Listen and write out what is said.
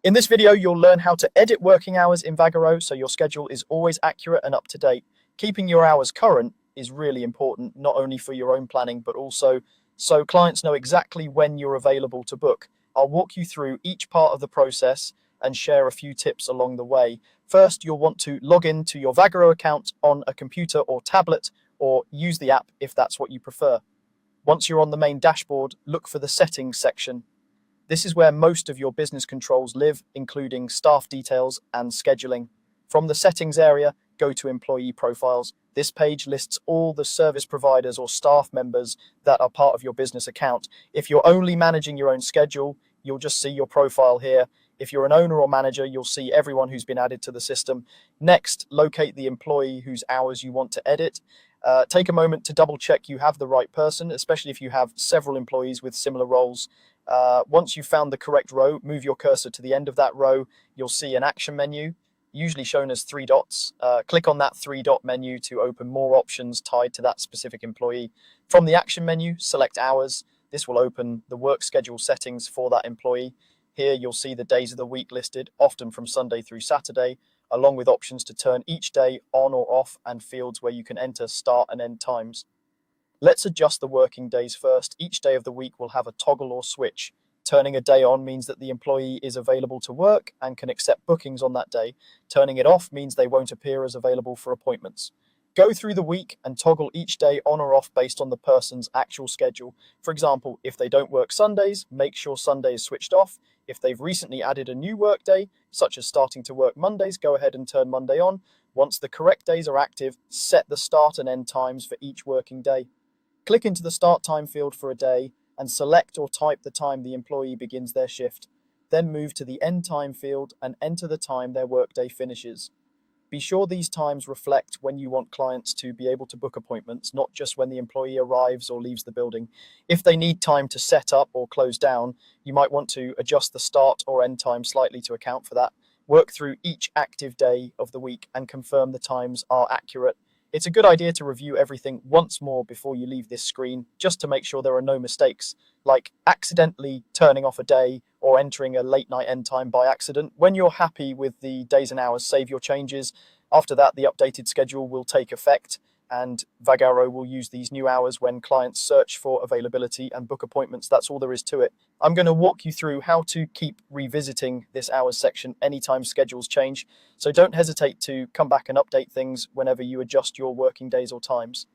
In this video, you'll learn how to edit working hours in Vagaro so your schedule is always accurate and up to date. Keeping your hours current is really important, not only for your own planning, but also so clients know exactly when you're available to book. I'll walk you through each part of the process and share a few tips along the way. First, you'll want to log in to your Vagaro account on a computer or tablet, or use the app if that's what you prefer. Once you're on the main dashboard, look for the settings section. This is where most of your business controls live, including staff details and scheduling. From the settings area, go to employee profiles. This page lists all the service providers or staff members that are part of your business account. If you're only managing your own schedule, you'll just see your profile here. If you're an owner or manager, you'll see everyone who's been added to the system. Next, locate the employee whose hours you want to edit. Take a moment to double check you have the right person, especially if you have several employees with similar roles. Once you've found the correct row, move your cursor to the end of that row. You'll see an action menu, usually shown as three dots. Click on that three-dot menu to open more options tied to that specific employee. From the action menu, select hours. This will open the work schedule settings for that employee. Here you'll see the days of the week listed, often from Sunday through Saturday, along with options to turn each day on or off and fields where you can enter start and end times. Let's adjust the working days first. Each day of the week will have a toggle or switch. Turning a day on means that the employee is available to work and can accept bookings on that day. Turning it off means they won't appear as available for appointments. Go through the week and toggle each day on or off based on the person's actual schedule. For example, if they don't work Sundays, make sure Sunday is switched off. If they've recently added a new work day, such as starting to work Mondays, go ahead and turn Monday on. Once the correct days are active, set the start and end times for each working day. Click into the start time field for a day and select or type the time the employee begins their shift. Then move to the end time field and enter the time their workday finishes. Be sure these times reflect when you want clients to be able to book appointments, not just when the employee arrives or leaves the building. If they need time to set up or close down, you might want to adjust the start or end time slightly to account for that. Work through each active day of the week and confirm the times are accurate. It's a good idea to review everything once more before you leave this screen, just to make sure there are no mistakes, like accidentally turning off a day or entering a late night end time by accident. When you're happy with the days and hours, save your changes. After that, the updated schedule will take effect, and Vagaro will use these new hours when clients search for availability and book appointments. That's all there is to it. I'm going to walk you through how to keep revisiting this hours section anytime schedules change, so don't hesitate to come back and update things whenever you adjust your working days or times.